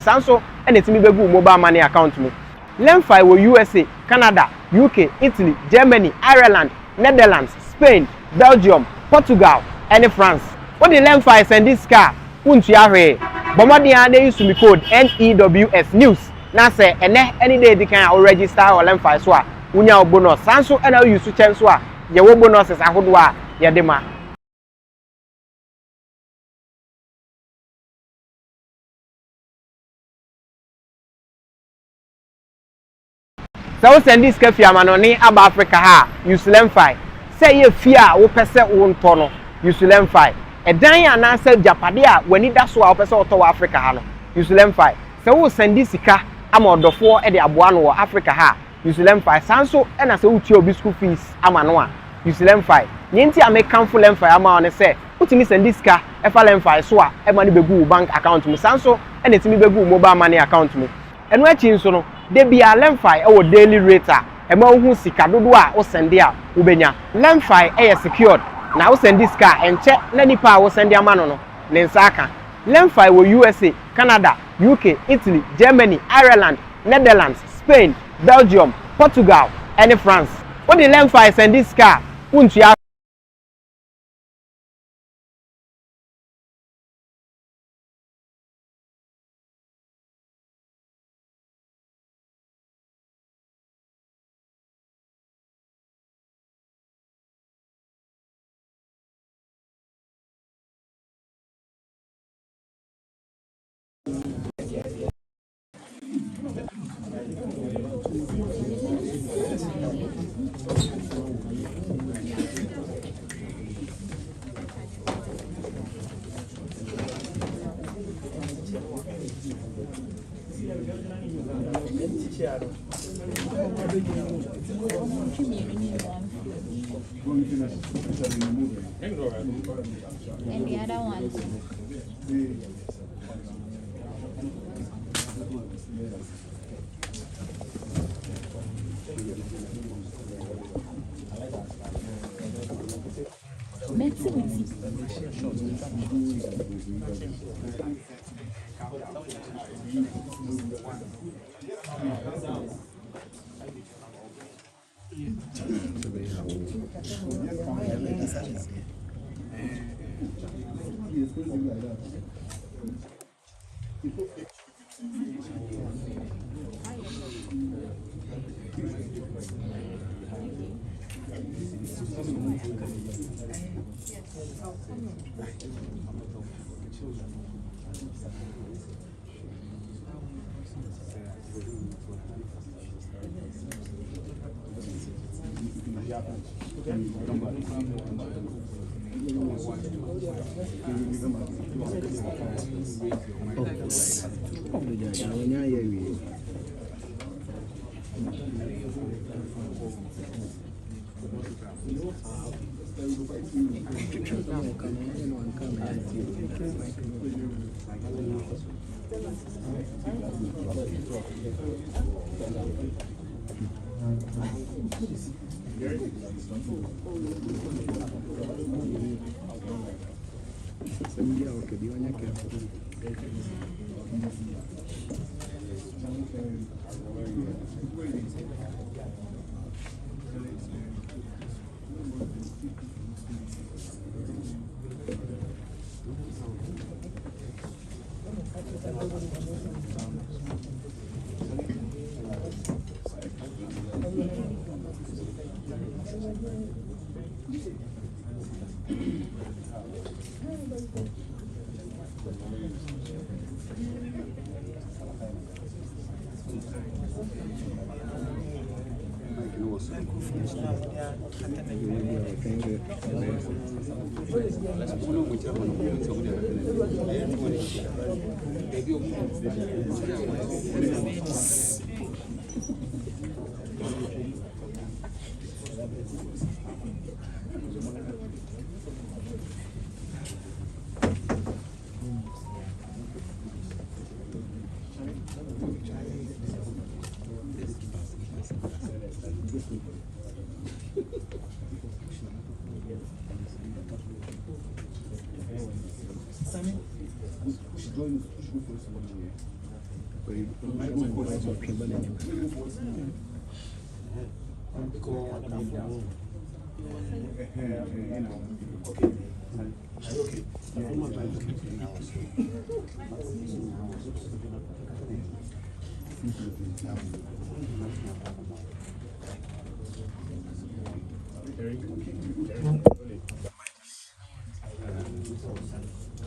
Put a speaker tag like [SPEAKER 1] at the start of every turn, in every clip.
[SPEAKER 1] Sanso and it's me begu mobile money account me. Lemfi wo USA, Canada, UK, Italy, Germany, Ireland, Netherlands, Spain, Belgium, Portugal, and France. What the Lemfi send this car? Untu ahwe. Bomodi ade use me code NEWS news. Na say any day they can register or Lemfi so a unya bonus. Sanso and use to chance so a ye wo bonuses ahodo a ye de ma. So send this cafe amanoni aba Africa ha use Lemfi. Say ye fear wo pese wo nto use Lemfi. E dan ya na say japade a wani da so a wo pese wo to Africa ha no use Lemfi. Say wo send this sika ama odofo e de aboa no wo Africa ha use Lemfi. Sanso e na say wo tie obi school fees ama no a use Lemfi. Nyenti a me kanfo Lemfi ama one say utimi send this sika e fa Lemfi so a e ma ne begu bank account me. Sanso e na timi begu mobile money account me. Eno achi nso no de bia Lemfi e wo daily rate a e ma hu sika dodo a wo send a wo benya. Lemfi e secured na wo send this car enche na nipa wo send ama no ne nsa aka. Lemfi wo USA, Canada, UK, Italy, Germany, Ireland, Netherlands, Spain, Belgium, Portugal, and France. What the Lemfi send this car untu ya
[SPEAKER 2] and the other one.
[SPEAKER 3] Sammy, we should join for this one here.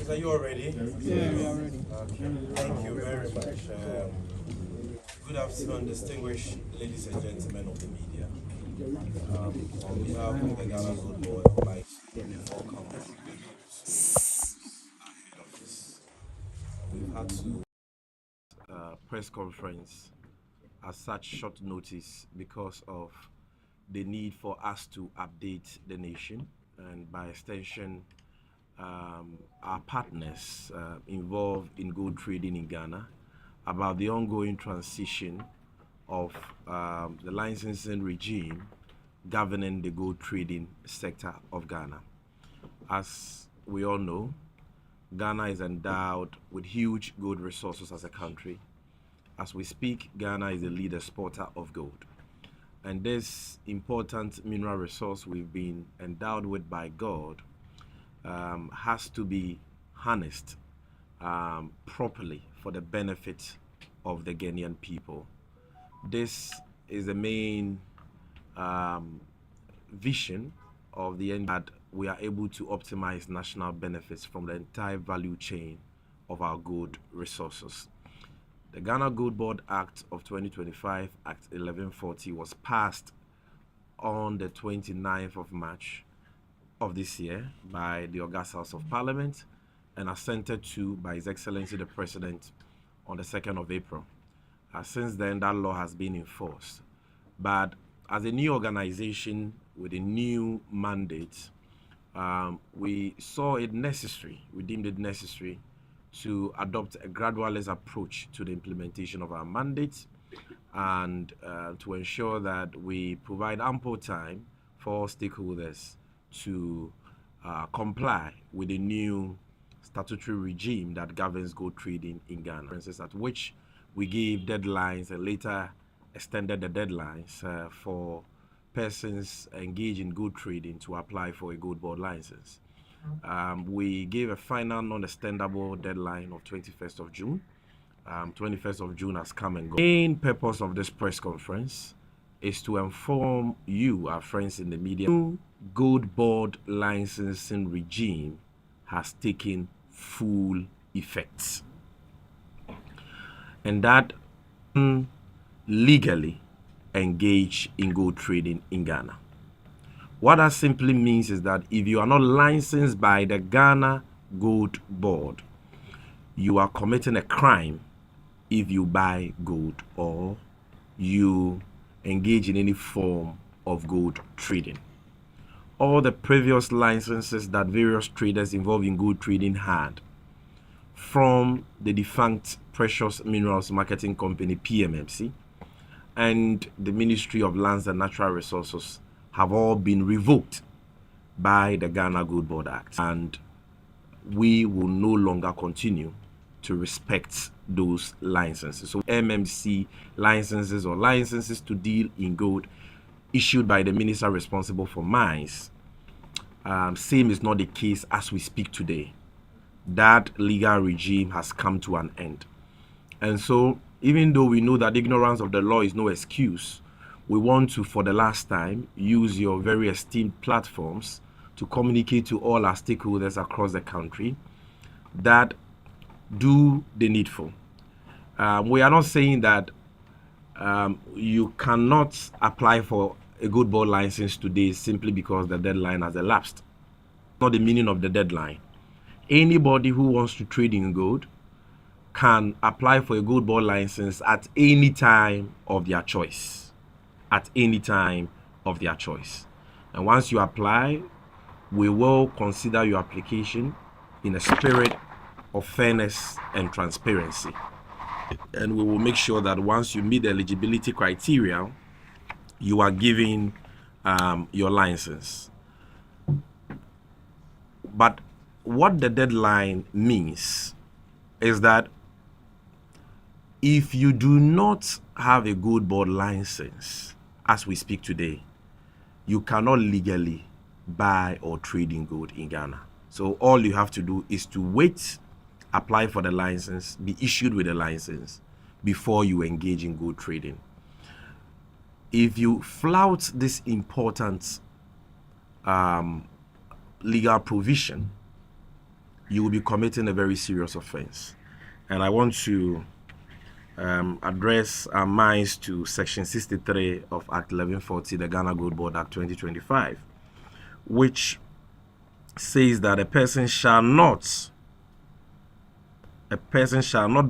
[SPEAKER 3] Are you all ready?
[SPEAKER 2] Yeah, we are ready.
[SPEAKER 3] Okay. Thank you very much. Good afternoon, distinguished ladies and gentlemen of the media. On behalf of the Ghana Good Board, I would like to welcome ahead of this. We've had to press conference at such short notice because of the need for us to update the nation and by extension our partners involved in gold trading in Ghana about the ongoing transition of the licensing regime governing the gold trading sector of Ghana. As we all know, Ghana is endowed with huge gold resources as a country. As we speak, Ghana is the lead exporter of gold. And this important mineral resource we've been endowed with by God has to be harnessed properly for the benefit of the Ghanaian people. This is the main vision of the end, that we are able to optimize national benefits from the entire value chain of our gold resources. The Ghana Gold Board Act of 2025, Act 1140, was passed on the 29th of March of this year by the August House of Parliament and assented to by His Excellency the President on the 2nd of April. Since then, that law has been enforced. But as a new organization with a new mandate, we saw it necessary, we deemed it necessary to adopt a gradualist approach to the implementation of our mandate and to ensure that we provide ample time for all stakeholders to comply with the new statutory regime that governs gold trading in Ghana, for instance, at which we gave deadlines and later extended the deadlines for persons engaged in gold trading to apply for a gold board license. We gave a final non-extendable deadline of 21st of June. 21st of June has come and gone. The main purpose of this press conference is to inform you, our friends in the media, new gold board licensing regime has taken full effect, and that legally engage in gold trading in Ghana. What that simply means is that if you are not licensed by the Ghana Gold Board, you are committing a crime if you buy gold or you engage in any form of gold trading. All the previous licenses that various traders involved in gold trading had from the defunct Precious Minerals Marketing Company, PMMC, and the Ministry of Lands and Natural Resources have all been revoked by the Ghana Gold Board Act, and we will no longer continue to respect those licenses. So MMC licenses or licenses to deal in gold issued by the minister responsible for mines, same is not the case as we speak today. That legal regime has come to an end. And so even though we know that ignorance of the law is no excuse, we want to, for the last time, use your very esteemed platforms to communicate to all our stakeholders across the country that do the needful. We are not saying that you cannot apply for a gold board license today simply because the deadline has elapsed. Not the meaning of the deadline. Anybody who wants to trade in gold can apply for a gold board license at any time of their choice. At any time of their choice. And once you apply, we will consider your application in a spirit of fairness and transparency. And we will make sure that once you meet the eligibility criteria, you are given your license. But what the deadline means is that If you do not have a gold board license, as we speak today, you cannot legally buy or trade in gold in Ghana. So all you have to do is to wait, apply for the license, be issued with a license before you engage in gold trading. If you flout this important legal provision, you will be committing a very serious offense. And I want to address our minds to Section 63 of Act 1140, the Ghana Gold Board Act 2025, which says that a person shall not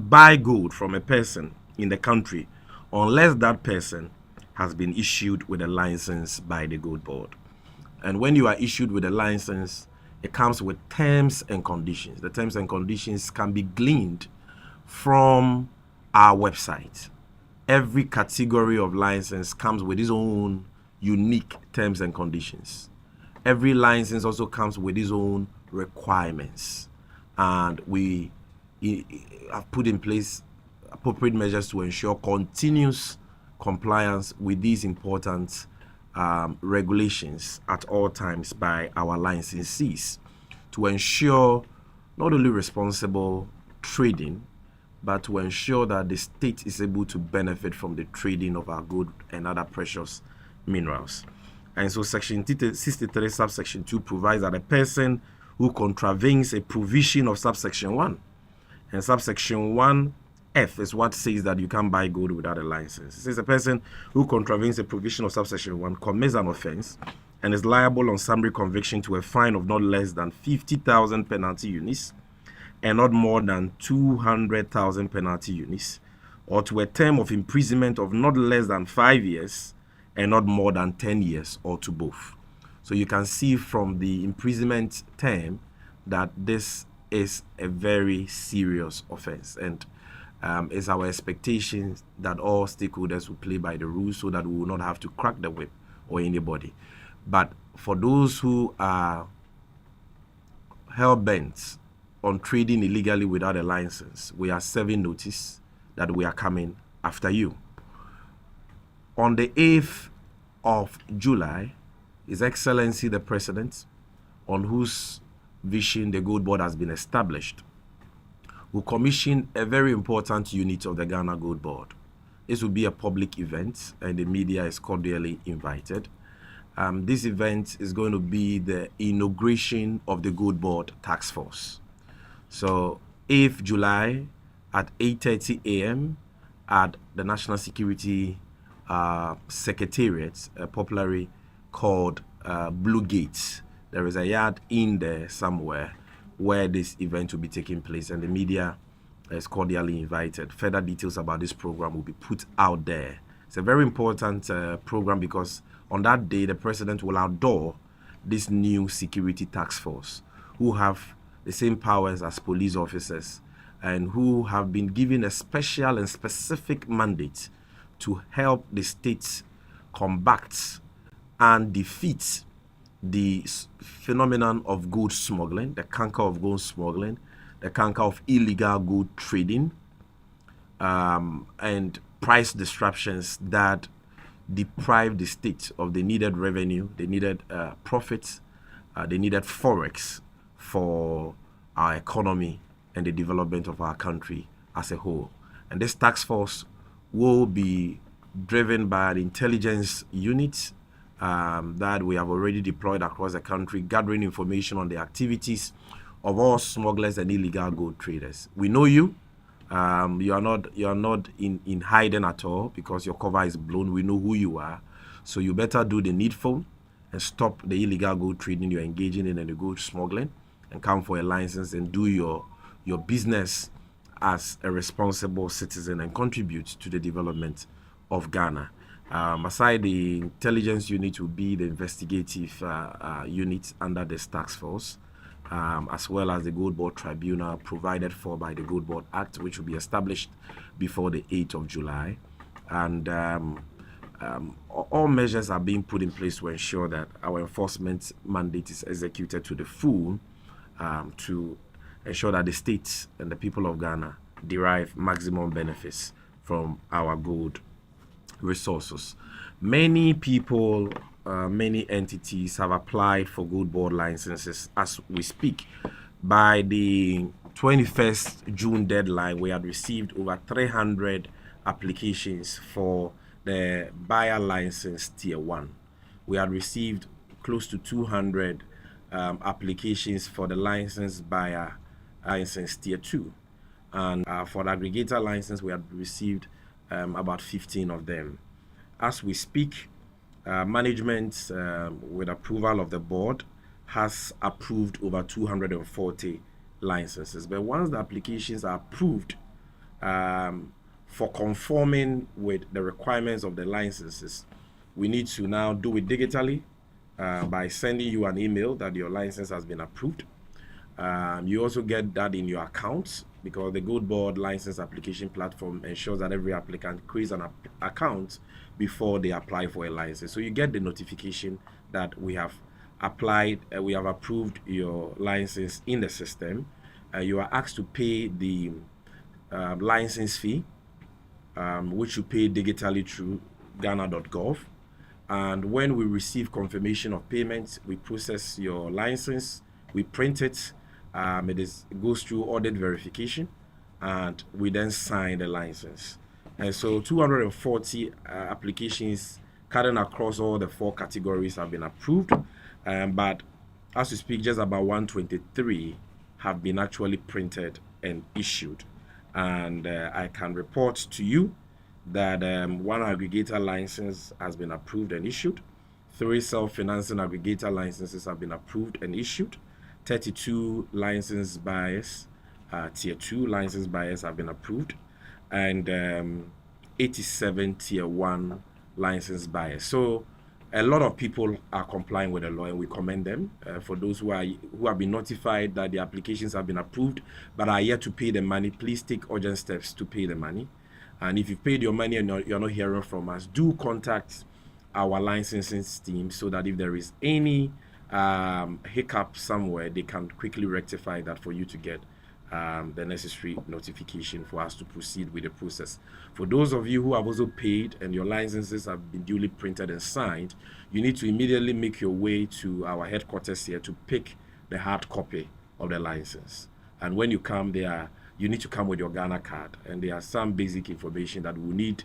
[SPEAKER 3] buy gold from a person in the country unless that person has been issued with a license by the Gold Board. And when you are issued with a license, it comes with terms and conditions. The terms and conditions can be gleaned from our website. Every category of license comes with its own unique terms and conditions. Every license also comes with its own requirements. And we have put in place appropriate measures to ensure continuous compliance with these important regulations at all times by our licensees, to ensure not only responsible trading, but to ensure that the state is able to benefit from the trading of our gold and other precious minerals. And so Section 63 subsection 2 provides that a person who contravenes a provision of subsection 1, and subsection 1F is what says that you can't buy gold without a license. It says a person who contravenes a provision of subsection 1 commits an offense and is liable on summary conviction to a fine of not less than 50,000 penalty units and not more than 200,000 penalty units, or to a term of imprisonment of not less than 5 years and not more than 10 years, or to both. So you can see from the imprisonment term that this is a very serious offense, and it's our expectation that all stakeholders will play by the rules so that we will not have to crack the whip or anybody. But for those who are hell-bent on trading illegally without a license, we are serving notice that we are coming after you. On the 8th of July, His Excellency the President, on whose vision the Gold Board has been established, will commission a very important unit of the Ghana Gold Board. This will be a public event and the media is cordially invited. This event is going to be the inauguration of the Gold Board Task Force. So 8th July at 8:30 a.m. at the National Security Secretariat, popularly called Blue Gates. There is a yard in there somewhere where this event will be taking place, and the media is cordially invited. Further details about this program will be put out there. It's a very important program because on that day, the president will outdoor this new security task force, who have the same powers as police officers and who have been given a special and specific mandate to help the states combat and defeat the phenomenon of gold smuggling, the canker of gold smuggling, the canker of illegal gold trading, and price disruptions that deprive the state of the needed revenue, the needed profits, the needed forex for our economy and the development of our country as a whole. And this task force will be driven by an intelligence unit that we have already deployed across the country, gathering information on the activities of all smugglers and illegal gold traders. We know you. You are not in hiding at all because your cover is blown. We know who you are. So you better do the needful and stop the illegal gold trading you're engaging in and the gold smuggling, and come for a license and do your business as a responsible citizen and contribute to the development of Ghana. Aside the intelligence unit will be the investigative unit under this task force, as well as the Gold Board Tribunal provided for by the Gold Board Act, which will be established before the 8th of July. And all measures are being put in place to ensure that our enforcement mandate is executed to the full, to ensure that the states and the people of Ghana derive maximum benefits from our gold resources. Many people, many entities have applied for gold board licenses as we speak. By the 21st June deadline, we had received over 300 applications for the buyer license tier 1. We had received close to 200 applications for the license buyer license tier 2. And for the aggregator license, we had received about 15 of them. As we speak, management, with approval of the board, has approved over 240 licenses. But once the applications are approved for conforming with the requirements of the licenses, we need to now do it digitally by sending you an email that your license has been approved. You also get that in your account, because the Gold Board license application platform ensures that every applicant creates an account before they apply for a license. So you get the notification that we have applied, we have approved your license in the system. You are asked to pay the license fee, which you pay digitally through ghana.gov. And when we receive confirmation of payment, we process your license, we print it, it goes through audit verification, and we then sign the license. And so 240 applications cutting across all the 4 categories have been approved, but as we speak, just about 123 have been actually printed and issued. And I can report to you that 1 aggregator license has been approved and issued. 3 self-financing aggregator licenses have been approved and issued. 32 license buyers, tier 2 license buyers have been approved, and 87 tier 1 license buyers. So a lot of people are complying with the law, and we commend them. For those who have been notified that the applications have been approved but are yet to pay the money, please take urgent steps to pay the money. And if you've paid your money and you're not hearing from us, do contact our licensing team so that if there is any hiccup somewhere, they can quickly rectify that for you to get the necessary notification for us to proceed with the process. For those of you who have also paid and your licenses have been duly printed and signed, you need to immediately make your way to our headquarters here to pick the hard copy of the license. And when you come there, you need to come with your Ghana card, and there are some basic information that we need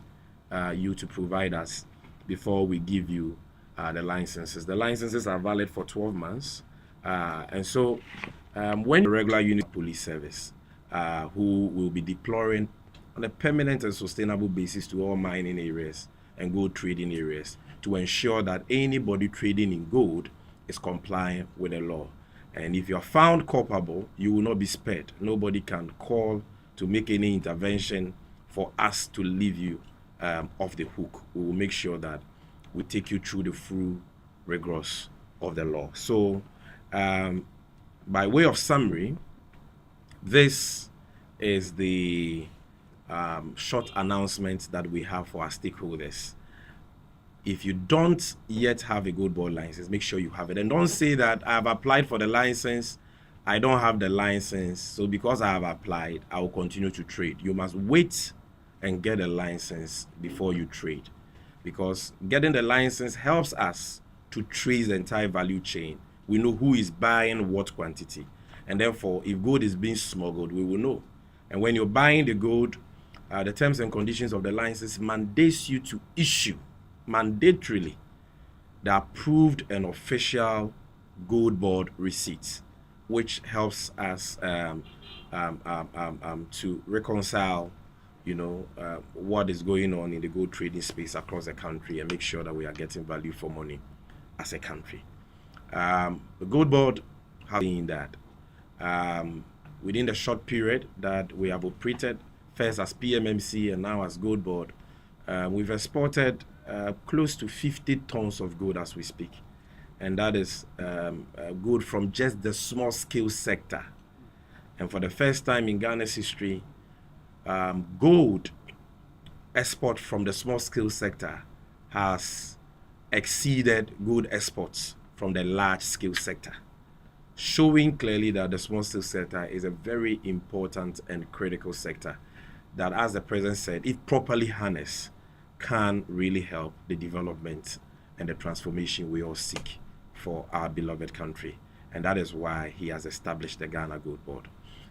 [SPEAKER 3] you to provide us before we give you the licenses. The licenses are valid for 12 months. And so when the regular unit police service, who will be deploying on a permanent and sustainable basis to all mining areas and gold trading areas to ensure that anybody trading in gold is compliant with the law. And if you're found culpable, you will not be spared. Nobody can call to make any intervention for us to leave you off the hook. We will make sure that we take you through the full rigors of the law. So by way of summary, this is the short announcement that we have for our stakeholders. If you don't yet have a gold board license, make sure you have it. And don't say that I've applied for the license, I don't have the license, so because I have applied, I will continue to trade. You must wait and get a license before you trade, because getting the license helps us to trace the entire value chain. We know who is buying what quantity, and therefore if gold is being smuggled, we will know. And when you're buying the gold, the terms and conditions of the license mandates you to issue mandatorily the approved and official gold board receipts, which helps us to reconcile what is going on in the gold trading space across the country and make sure that we are getting value for money as a country. The gold board has seen that within the short period that we have operated, first as PMMC and now as gold board, we've exported close to 50 tons of gold as we speak, and that is gold from just the small scale sector. And for the first time in Ghana's history, gold export from the small scale sector has exceeded gold exports from the large scale sector, showing clearly that the small scale sector is a very important and critical sector. that, as the president said, if properly harnessed, can really help the development and the transformation we all seek for our beloved country. And that is why he has established the Ghana Gold Board.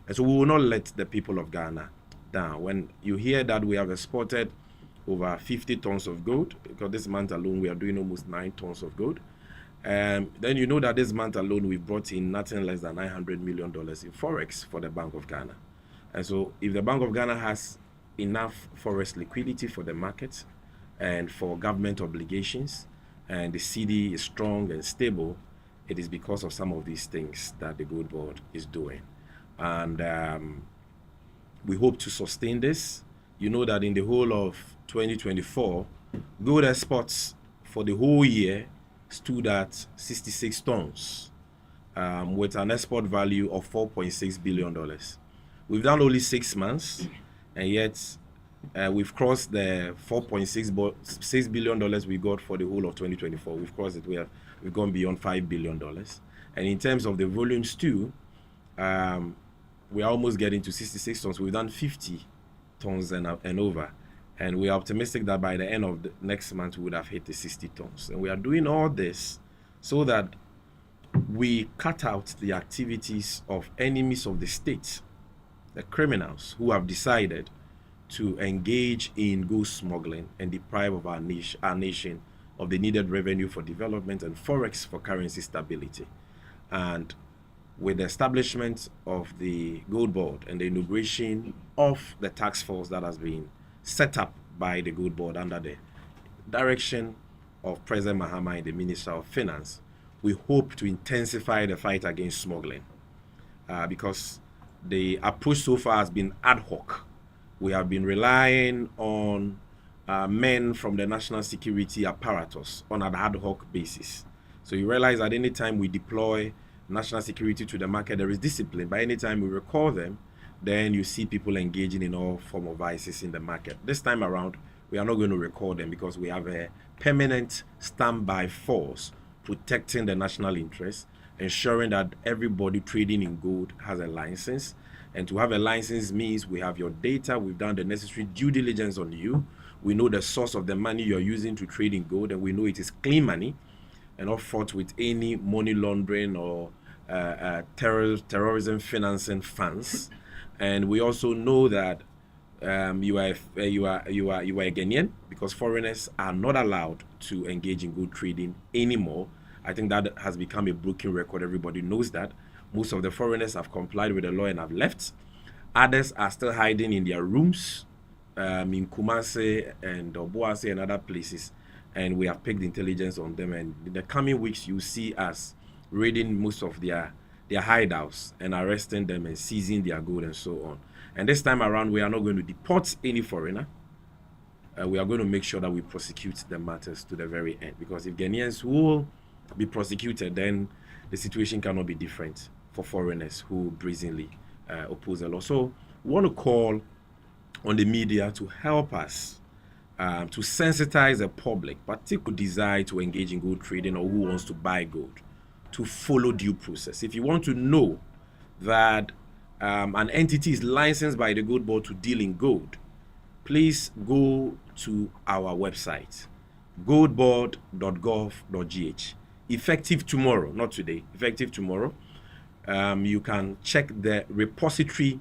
[SPEAKER 3] And so we will not let the people of Ghana down. When you hear that we have exported over 50 tons of gold, because this month alone we are doing almost 9 tons of gold, then you know that this month alone we brought in nothing less than $900 million in forex for the Bank of Ghana. And so if the Bank of Ghana has enough forex liquidity for the market and for government obligations, and the CD is strong and stable, it is because of some of these things that the Gold Board is doing. And we hope to sustain this. You know that in the whole of 2024, gold exports for the whole year stood at 66 tons, with an export value of $4.6 billion. We've done only 6 months, and yet we've crossed the $4.6 billion we got for the whole of 2024. We've crossed it. We've gone beyond $5 billion. And in terms of the volumes too, we are almost getting to 66 tons. We've done 50 tons and over. And we are optimistic that by the end of the next month, we would have hit the 60 tons. And we are doing all this so that we cut out the activities of enemies of the state, the criminals who have decided to engage in gold smuggling and deprive of our nation of the needed revenue for development and forex for currency stability. And with the establishment of the Gold Board and the inauguration of the task force that has been set up by the Gold Board under the direction of President Mahama and the Minister of Finance, we hope to intensify the fight against smuggling, because the approach so far has been ad hoc. We have been relying on men from the national security apparatus on an ad hoc basis. So you realize that any time we deploy national security to the market, there is discipline. But anytime we recall them, then you see people engaging in all form of vices in the market. This time around, we are not going to recall them because we have a permanent standby force protecting the national interest, ensuring that everybody trading in gold has a license. And to have a license means we have your data, we've done the necessary due diligence on you, we know the source of the money you're using to trade in gold, and we know it is clean money and not fraught with any money laundering or terrorism financing funds. And we also know that you are a Ghanaian, because foreigners are not allowed to engage in gold trading anymore. I think that has become a broken record. Everybody knows that. Most of the foreigners have complied with the law and have left. Others are still hiding in their rooms in Kumasi and Obuasi and other places. And we have picked intelligence on them. And in the coming weeks, you see us raiding most of their hideouts and arresting them and seizing their gold and so on. And this time around, we are not going to deport any foreigner. We are going to make sure that we prosecute the matters to the very end. Because if Ghanaians will be prosecuted, then the situation cannot be different for foreigners who brazenly oppose the law. So we want to call on the media to help us to sensitize the public, particularly desire to engage in gold trading or who wants to buy gold, to follow due process. If you want to know that an entity is licensed by the Gold Board to deal in gold, please go to our website, goldboard.gov.gh. Effective tomorrow, not today, effective tomorrow, you can check the repository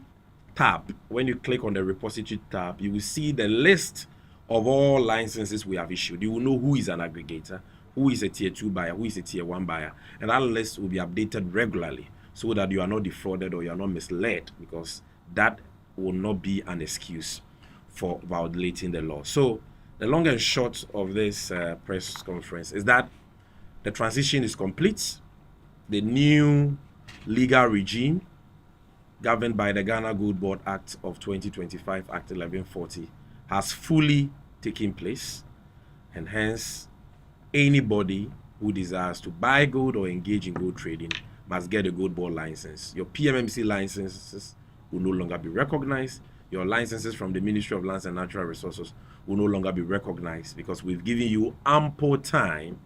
[SPEAKER 3] tab. When you click on the repository tab, you will see the list of all licenses we have issued. You will know who is an aggregator, who is a tier 2 buyer, who is a tier 1 buyer, and that list will be updated regularly so that you are not defrauded or you are not misled, because that will not be an excuse for violating the law. So the long and short of this press conference is that the transition is complete. The new legal regime governed by the Ghana Gold Board Act of 2025, Act 1140, has fully taken place, and hence anybody who desires to buy gold or engage in gold trading must get a Gold Board license. Your PMMC licenses will no longer be recognized. Your licenses from the Ministry of Lands and Natural Resources will no longer be recognized, because we've given you ample time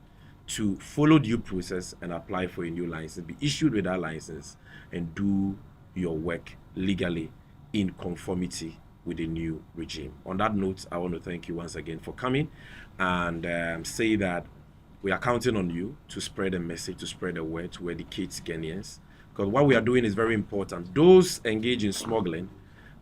[SPEAKER 3] to follow due process and apply for a new license, be issued with that license, and do your work legally in conformity with the new regime. On that note, I want to thank you once again for coming and say that we are counting on you to spread the message, to spread the word, to educate Ghanaians. Because what we are doing is very important. Those engaged in smuggling,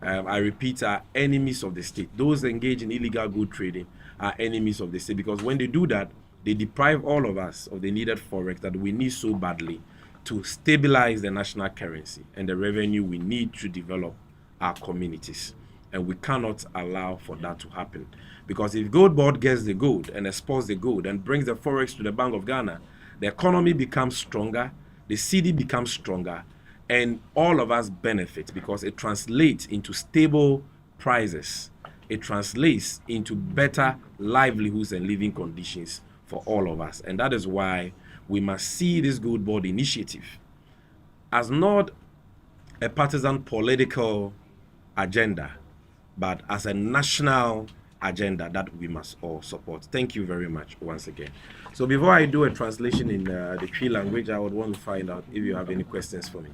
[SPEAKER 3] I repeat, are enemies of the state. Those engaged in illegal good trading are enemies of the state, because when they do that, they deprive all of us of the needed forex that we need so badly to stabilize the national currency and the revenue we need to develop our communities. And we cannot allow for that to happen. Because if GOLDBOD gets the gold and exports the gold and brings the forex to the Bank of Ghana, the economy becomes stronger, the city becomes stronger, and all of us benefit because it translates into stable prices. It translates into better livelihoods and living conditions for all of us. And that is why we must see this GOLDBOD initiative as not a partisan political agenda, but as a national agenda that we must all support. Thank you very much once again. So before I do a translation in the Cree language, I would want to find out if you have any questions for me.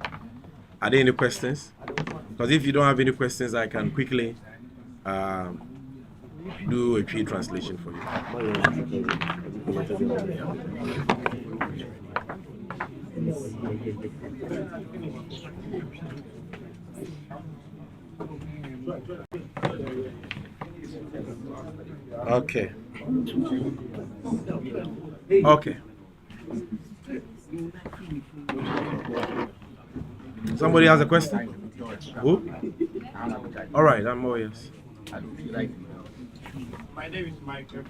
[SPEAKER 3] Are there any questions? Because if you don't have any questions, I can quickly do a Cree translation for you. Okay. Okay. Somebody has a question? Who? All right, I'm all yes.
[SPEAKER 4] My name is Michael.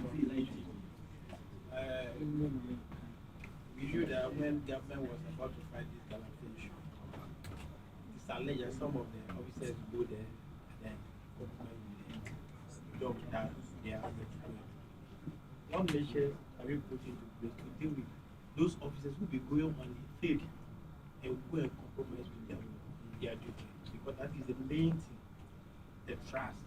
[SPEAKER 4] We knew that when government was about to fight this Galapagos issue, it's alleged that some of the officers go there and then compliment the job that they are able to do. What measures have you put into place to deal with those officers who will be going on the field and go and compromise with them in their duty? Because that is the main thing, the trust.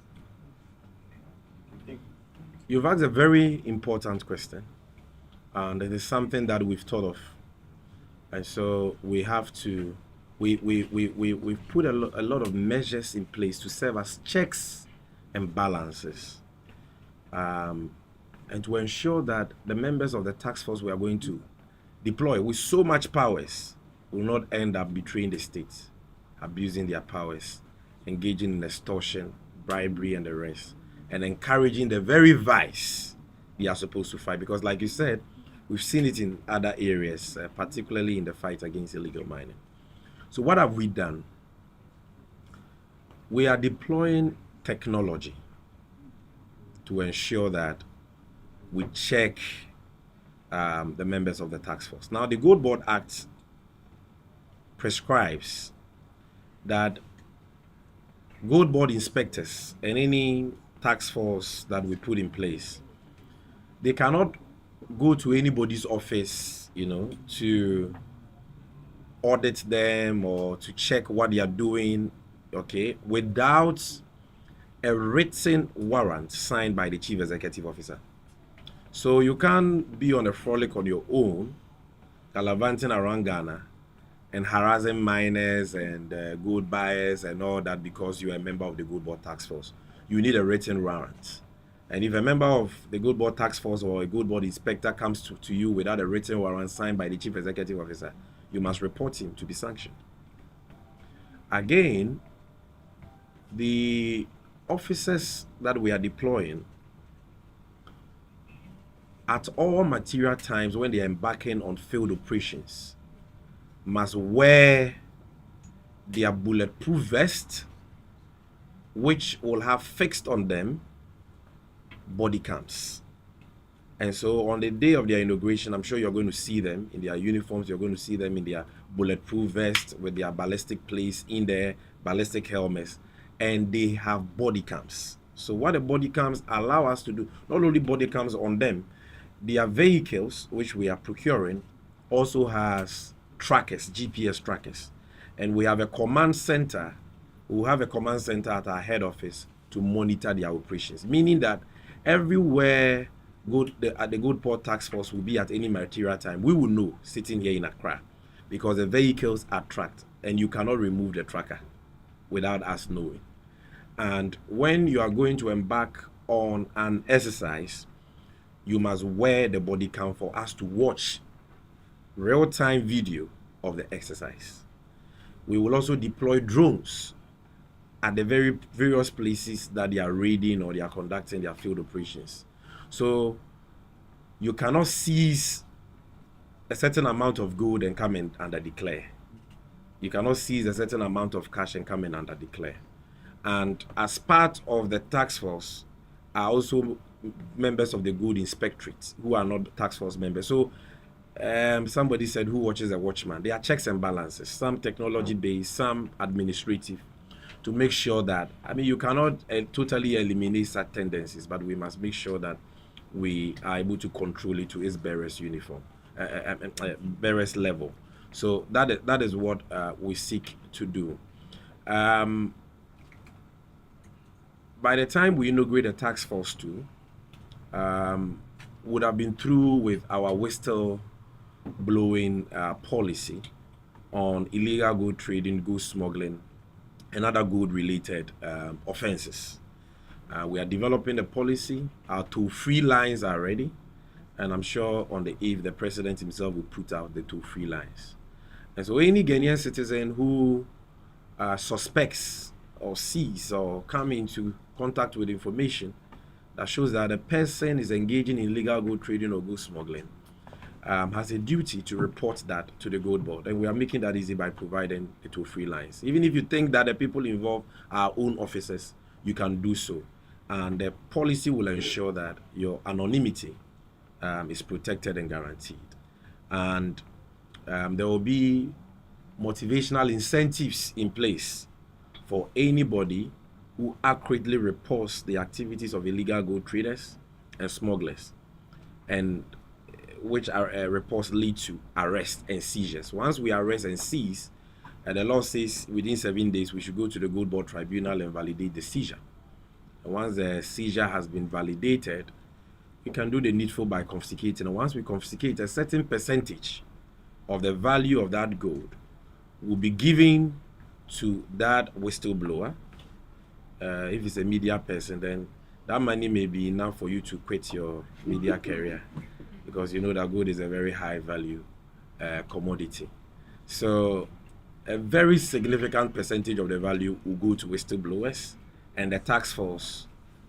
[SPEAKER 3] You've asked a very important question, and it is something that we've thought of, and so we have to we've put a lot of measures in place to serve as checks and balances, and to ensure that the members of the task force we are going to deploy with so much powers will not end up betraying the state, abusing their powers, engaging in extortion, bribery, and the rest, and encouraging the very vice they are supposed to fight. Because like you said, we've seen it in other areas, particularly in the fight against illegal mining. So what have we done? We are deploying technology to ensure that we check the members of the task force. Now, the GOLDBOD Act prescribes that GOLDBOD inspectors and any task force that we put in place, they cannot go to anybody's office, to audit them or to check what they are doing, okay, without a written warrant signed by the chief executive officer. So you can't be on a frolic on your own, gallivanting around Ghana and harassing miners and gold buyers and all that because you are a member of the GOLDBOD task force. You need a written warrant. And if a member of the GOLDBOD task force or a GOLDBOD inspector comes to you without a written warrant signed by the chief executive officer, you must report him to be sanctioned. Again, the officers that we are deploying at all material times when they are embarking on field operations must wear their bulletproof vest, which will have fixed on them body cams. And so on the day of their inauguration, I'm sure you're going to see them in their uniforms, you're going to see them in their bulletproof vests with their ballistic plates in their ballistic helmets, and they have body cams. So what the body cams allow us to do, not only body cams on them, their vehicles, which we are procuring, also has trackers, GPS trackers. And we have a command center. We'll have a command center at our head office to monitor their operations, meaning that everywhere at the GOLDBOD task force will be at any material time, we will know sitting here in Accra, because the vehicles are tracked and you cannot remove the tracker without us knowing. And when you are going to embark on an exercise, you must wear the body cam for us to watch real-time video of the exercise. We will also deploy drones at the various places that they are raiding or they are conducting their field operations. So you cannot seize a certain amount of gold and come in under declare. You cannot seize a certain amount of cash and come in under declare. And as part of the task force are also members of the Gold Inspectorate who are not task force members. So somebody said, who watches a watchman? There are checks and balances, some technology based, some administrative, to make sure that, I mean, you cannot totally eliminate such tendencies, but we must make sure that we are able to control it to its barest uniform, barest level. So that is what we seek to do. By the time we inaugurate the task force too, would have been through with our whistle blowing policy on illegal gold trading, gold smuggling, and other gold related offenses. We are developing the policy. Our toll-free lines are ready, and I'm sure on the 8th the president himself will put out the toll-free lines. And so any Ghanaian citizen who suspects or sees or come into contact with information that shows that a person is engaging in illegal gold trading or gold smuggling has a duty to report that to the Gold Board. And we are making that easy by providing the toll-free lines. Even if you think that the people involved are our own officers, you can do so. And the policy will ensure that your anonymity is protected and guaranteed. And there will be motivational incentives in place for anybody who accurately reports the activities of illegal gold traders and smugglers, and which reports lead to arrest and seizures. Once we arrest and seize, the law says within 7 days we should go to the Gold Board Tribunal and validate the seizure. And once the seizure has been validated, we can do the needful by confiscating. And once we confiscate, a certain percentage of the value of that gold will be given to that whistleblower. If it's a media person, then that money may be enough for you to quit your media career, because you know that gold is a very high value commodity. So a very significant percentage of the value will go to whistleblowers and the task force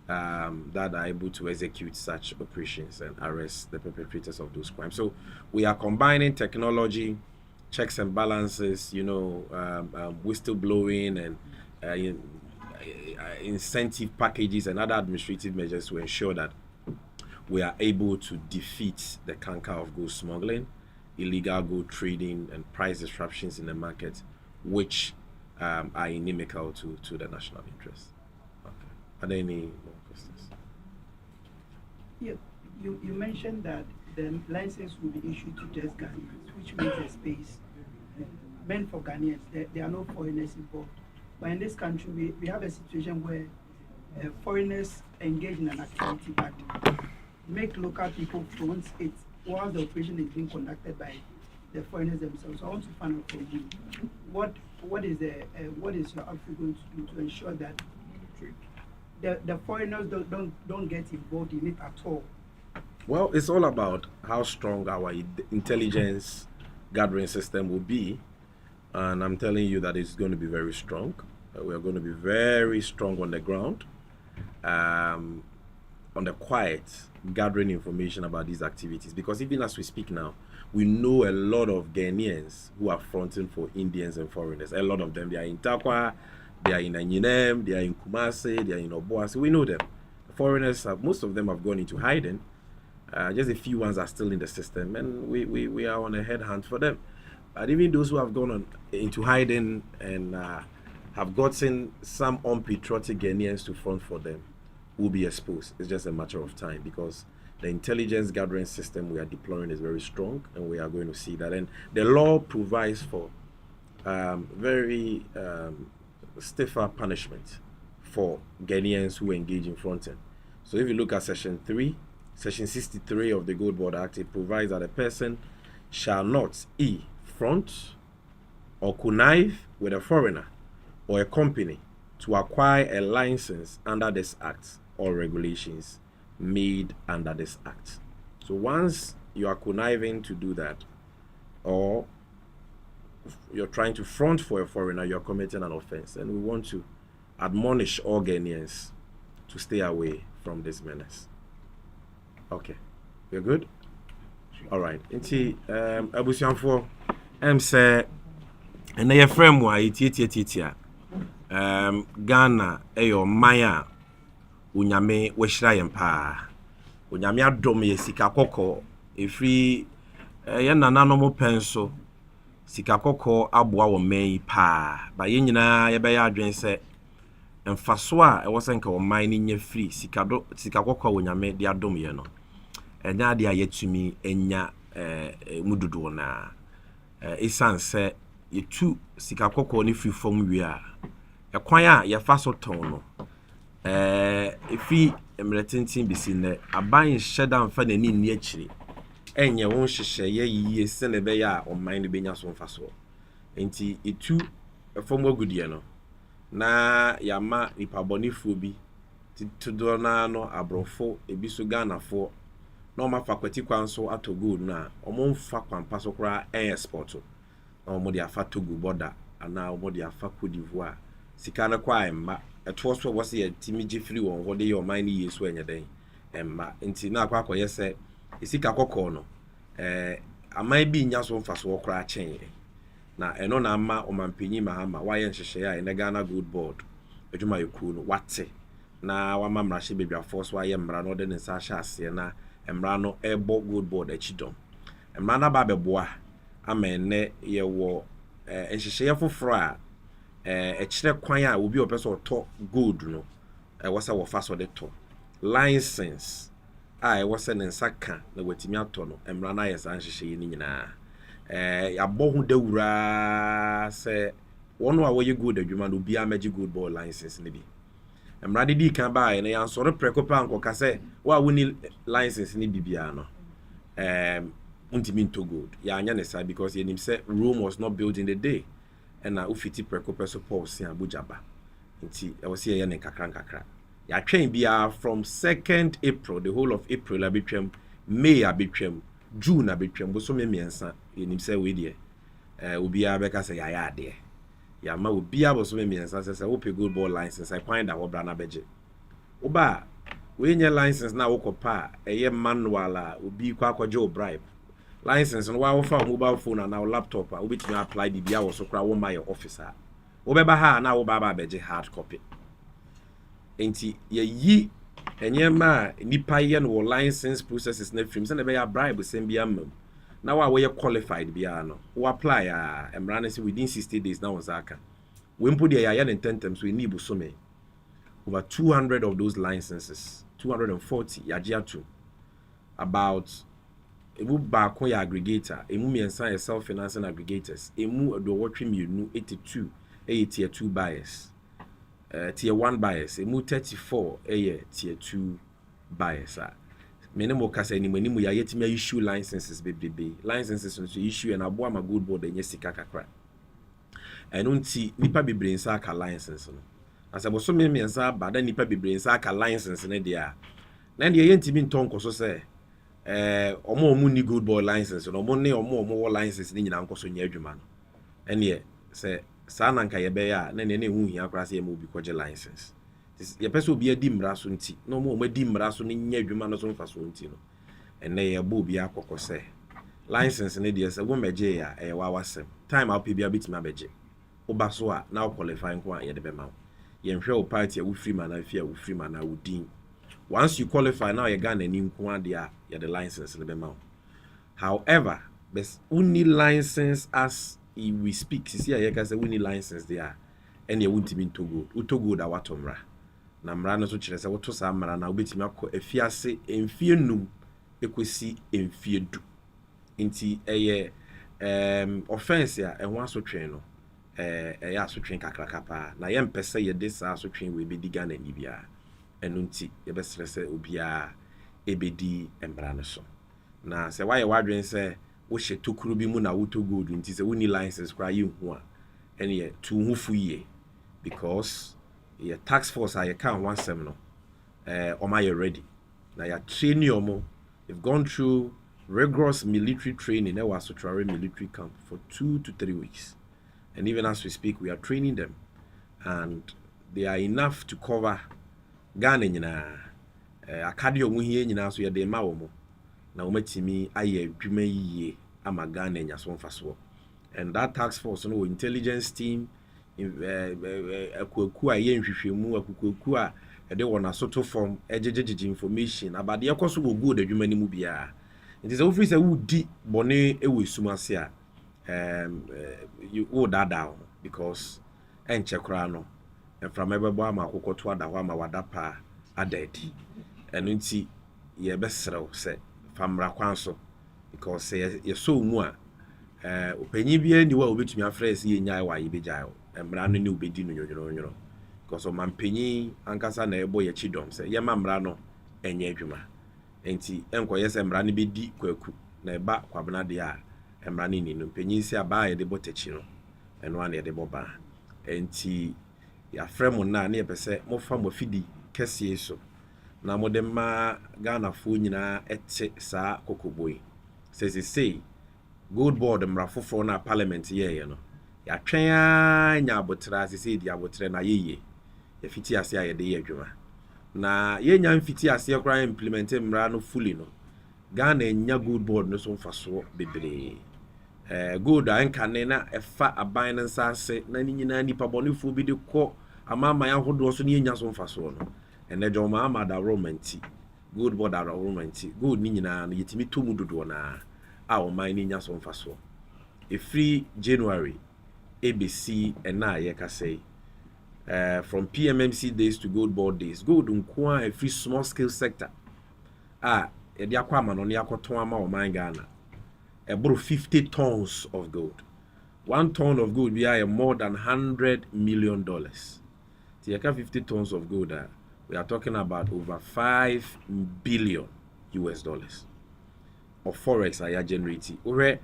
[SPEAKER 3] that are able to execute such operations and arrest the perpetrators of those crimes. So we are combining technology, checks and balances, whistleblowing and incentive packages and other administrative measures to ensure that we are able to defeat the canker of gold smuggling, illegal gold trading, and price disruptions in the market, which are inimical to the national interest. Okay. Are there any more questions?
[SPEAKER 4] Yeah, you mentioned that the license will be issued to just Ghanaians, which means a space meant for Ghanaians. There are no foreigners involved. But in this country, we have a situation where foreigners engage in an activity but make local people front it while the operation is being conducted by the foreigners themselves. So I want to find out from you, what is your outfit going to do to ensure that the foreigners don't get involved in it at all?
[SPEAKER 3] Well, it's all about how strong our intelligence gathering system will be. And I'm telling you that it's going to be very strong. We are going to be very strong on the ground, on the quiet, gathering information about these activities. Because even as we speak now, we know a lot of Ghanaians who are fronting for Indians and foreigners. A lot of them, they are in Takwa, they are in Anyinem, they are in Kumasi, they are in Obuasi. We know them. The foreigners, most of them have gone into hiding. Just a few ones are still in the system, and we are on a headhunt for them. But even those who have gone into hiding and have gotten some unpatriotic Ghanaians to front for them will be exposed. It's just a matter of time, because the intelligence gathering system we are deploying is very strong, and we are going to see that. And the law provides for very stiffer punishment for Ghanaians who engage in fronting. So if you look at Section 63 of the Gold Board Act, it provides that a person shall not front or connive with a foreigner or a company to acquire a license under this act or regulations made under this act. So once you are conniving to do that, or you're trying to front for a foreigner, you're committing an offense. And we want to admonish all Ghanaians to stay away from this menace. Okay, we're good? All right. Inti abusianfo say and your friend wa ititia Ghana eyo maya unyame wehira yempa unyame adom ye sika kokko efri ye nananom mo penso sika kokko aboa wo man pa ba ye nyina ye be ya adwen se emfaso a e wo se nka wo man ni nya free sika kokko unyame de adom ye no enya de ayetumi enya mududu na esanse yetu sika kokko ni free form wi a ekwan a ye fa so ton no efi emretintin bisi ne aban hyeda mfa na ni akiri enye won hyehye ye yiye se ne be ya o man ne benya so mfa so enti etu efom agudie no na yama ipabonifu bi titudo na no abrofo ebiso Ghanafo na ma fa kwati kwan so atogo na omo mfa kwampa so kra export na omo de afa togo border ana omo de afa Cote d'Ivoire sika na kwa emma eto so wo se yetimi gifiri won ho de your man ni yesu enya den emma nti na akwa akoye se sika kokko no aman bi nya so mfa so kra chen na eno na ama omampanyi mahama wa ye nhehye ya ne Ghana GOLDBOD adwuma yeku no wate na wa mamra hye bedwa force wa ye mra no de ne sa hye ase na emra no ebo GOLDBOD achidom emra na ba beboa amene ye wo nhehye ya foforo a kire kwan a obi opeso to gold no wasa wo fa so de to license a wasa ne nsaka na watimi ato no emra na yesa nhehye ni nyina ya bohu dawura se wono a woye gold adwuma no bia magi GOLDBOD license ne bi emra de di kan ba na ya nsoro prekopa ankoka se wa woni license ne bibia no untimi to gold ya anya ne sa because yenim se Rome was not built in the day and na ufiti prekopa so Paul se Abuja ba nti e wose ye ne kakra ya twen bia from 2nd April the whole of April abetwam May abetwam June abetwam bo so memiensa yenim se we de obi a beka se ya ade ya ma obi a bo so memiensa se wo pe GOLDBOD license I find that wo bra na beje oba we nye license na wo kopa eye manual a obi kwa akwaje bribe license no wa wo fa mobile phone na laptop a obetimi apply bibia wo so kra wo my officer wo beba ha na wo baba beje hard copy enti ye yi enyema nipa ye no license processes na film se na be ya bribe sem bia mam na wa we qualified bia no wo apply a emra na se within 60 days na wo zaka we mpo de ya ne tentem so ni busome over 200 of those licenses 240 yagia to about emu ba kon ya aggregator emu miensa self financing aggregators emu adowotwe mienu 82 tier 2 buyers tier 1 buyers emu 34 tier 2 buyers menemo kasa ni manimu ya yetimi issue licenses bebebe licenses so issue na abo ama GOLDBOD enye sika kakra enu nti nipa bebre nsa aka license no asabo so miensa ba da nipa bebre nsa aka license ne dia na dia yentimi ntonko se omo ni GOLDBOD license no omo ne omo wo license ni nyina nkoso nya adwuma no ene se sa na nka ye be ya na ne hu hia akra se ye mo bi koje license ye pese obi adi mra so nti no omo adi mra so ni nya adwuma no so mfa so nti no ene ye bo obi akokọ se license ne de se wo meje ya wa wasem time up bia bitima beje oba so a na qualify nko a ye de be ma ye nhwe o party a wo free man afia wo free man na wo din. Once you qualify now, you Ghana ni nkwade ya the license le bema. However, there's only license as we speak. See ya ka say we need license there. And you won't mean to go. Utogo da watomra. Na mra no so kire say woto sa mra na obetimi akọ afiase emfie num ekosi emfie du. Nti offense ya ehwa so twen no. Ya so twen kakraka pa. Na ye mpese ye de sa so twen we be di Ghana ni bia. Enunti yebesere se obia ebedi embra no so na se waye wadwen se wo hye tokuru bi mu na woto gold nti se woni license kra ye hu a ene ye tu hu fu ye because your tax force I can one seminar. Oma you ready. Now you train your mo. You've gone through rigorous military training. There was a military camp for 2 to 3 weeks. And even as we speak, we are training them. And they are enough to cover Ghana nyina. Akadio mu hie nyina so ye de ma wo mo. Na wo matimi aye adwuma yiye ama Ghana nya so mfaso. And that task force no intelligence team akuaku aye nhwehwemu akuaku a ede wona soto form ejejeje information about the ekoso go good adwuma ni mu bia. It is office wudi bone ewe sumase a you owe that down because enche kra no from ebebo ama akokoto ada ho ama wada pa adadi eno nti ye besrew se famra kwanso because ye so mu a opanyi bia ni wa obetumi afrese ye nyae wa ye bejae emra no ni obedi no nyonyo because o mampanyi ankasa na ebo ye chidom se ye mamra no enye adwuma enti enkoye se emra no bedi kwaku na eba kwabena de a emra no ni no panyi si aba ye de botachi no eno an ye de boba enti ya fremu na ye pese mo fa mo fidi kese so na mo de ma Ghana fo nyina ete sa kokoboi say GOLDBOD mrafofo na parliament ye no ya twen nya abotra say di abotre na ye fiti ase aye de ye adwuma na ye nya mfiti ase kra implement mra no fully no Ghana nya GOLDBOD no so mfaso bebre gold ankane na efa aban nsa ase na ni nyina nipa bonefo bi de kɔ amama ya hodo so ne nya so mfaso no ene joma amada romanti GOLDBOD ara romanti gold ni nyina na yetimi tomu dodo na a o man ni nya so mfaso e free January ABC na ye ka say from PMMC days to GOLDBOD days gold nko a free small scale sector e dia kwa ma no ne akoton ama o man Ghana e bro 50 tons of gold 1 ton of gold we are more than $100 million so you can 50 tons of gold we are talking about over $5 billion of forex are generating over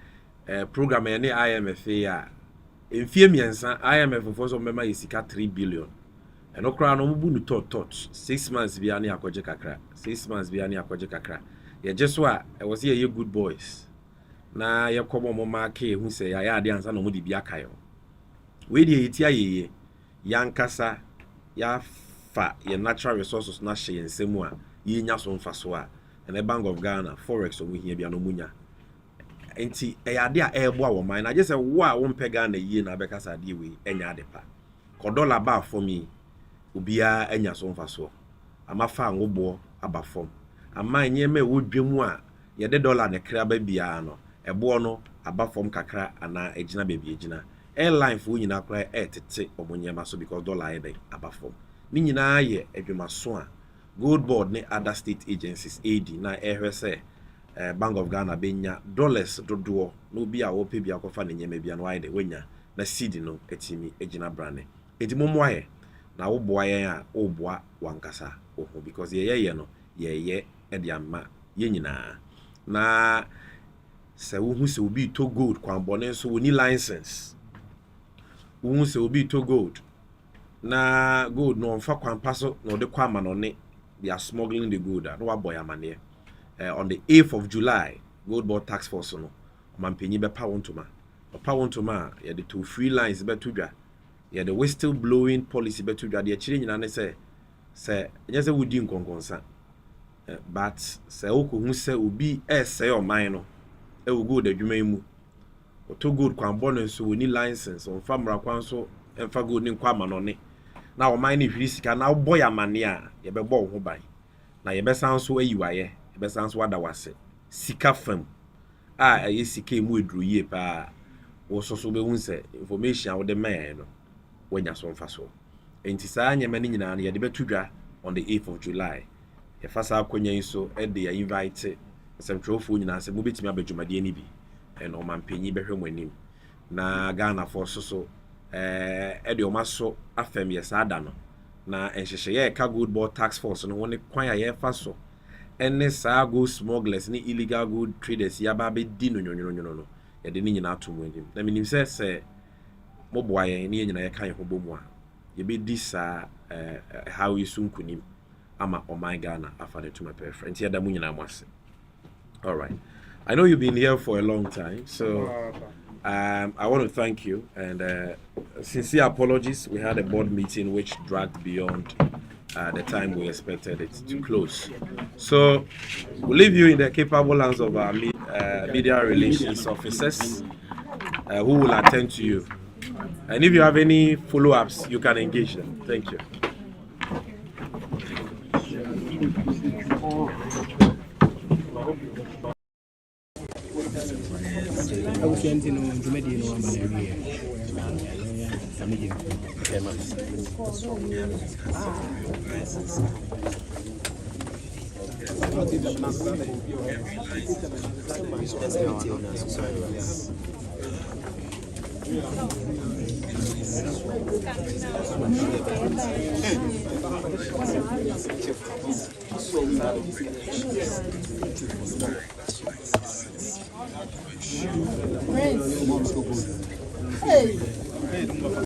[SPEAKER 3] program any IMF enfie miensa IMF for so member is 3 billion and okra no mbu no tot 6 months bia na akoje kakra 6 months bia na akoje kakra ye just wa e was ye good boys na ye komo mo market hu se ya ade ansa no mo de bia kayo we de etia ye yankasa ya fa ye natural resources na hye nsemu a ye nya so mfaso a and the Bank of Ghana forex o hia bia no munya enti ade a ebo a wo man na je se wo a wo mpe Ghana yie na bekasa de we enya ade pa ko dollar ba for me obia enya so mfaso amafa ngobo aba fom ama nyeme wo dwemu a ye de dollar ne kra ba bia no ebo no aba fom kakra ana ejina ba bia ejina airline fo nyina kra etete omonyema so because dollar e dey aba fom ni nyina ye adwumaso a GOLDBOD ne other state agencies AD na ehwese Bank of Ghana benya dollars dodo no bi a wo pe bia kofa ne nyema bia no wide wenya na seed no etimi ejina brane etimomo aye na wo boa yen a wo boa wankasa oho because ye no ye e ama ye nyina na se wo hu se obi to gold kwan bone so woni license wo hu se obi to gold na gold no mfa kwan paso no de kwa ma no ne they are smuggling the gold no wa boy amane on the 8th of July GOLDBOD tax force no mampanyi be pa wontoma ye the two free lines be tudwa ye the whistle blowing policy be tudwa de chire nyina ne se nya se wudi nkonkonsa but se okohu se obi ese o man no e wo gold adwuma mu to gold kwan bonus so woni license on famra kwan so emfa gold ni kwa ma no ne na o man ni hwiri sika na boy amane a ye be bo ho ban na ye be san so ayiwaye ye be san so wada wase sika fam ye sika mu eduru ye pa wo so be hu se information a wo de man no wanya so mfa so enti saa nyema ni nyina na ye de betudwa on the 8th of July ye fasa akonya so e de ya invite semtrofo nyina se mo betimi abadwumade ani bi eno mampanyi behwe mwanim na Ghana for so e de o maso afem ye saa da no na enhyehyɛ ye ka GOLDBOD tax force no woni kwan a ye fa so ene saa gold smugglers ni illegal gold traders ya ba be di no nyonyo no ye de ni nyina atom anim na minim se mo boa ye ni nyina ye kan ho bomu a ye be di saa how you soon kunim ama oh my Ghana afade to my preference here da mu nyina mwase. All right, I know you've been here for a long time, so I want to thank you and sincere apologies. We had a board meeting which dragged beyond the time we expected it to close, so we'll leave you in the capable hands of our media relations officers who will attend to you. And if you have any follow-ups, you can engage them. Thank you.
[SPEAKER 2] Hey.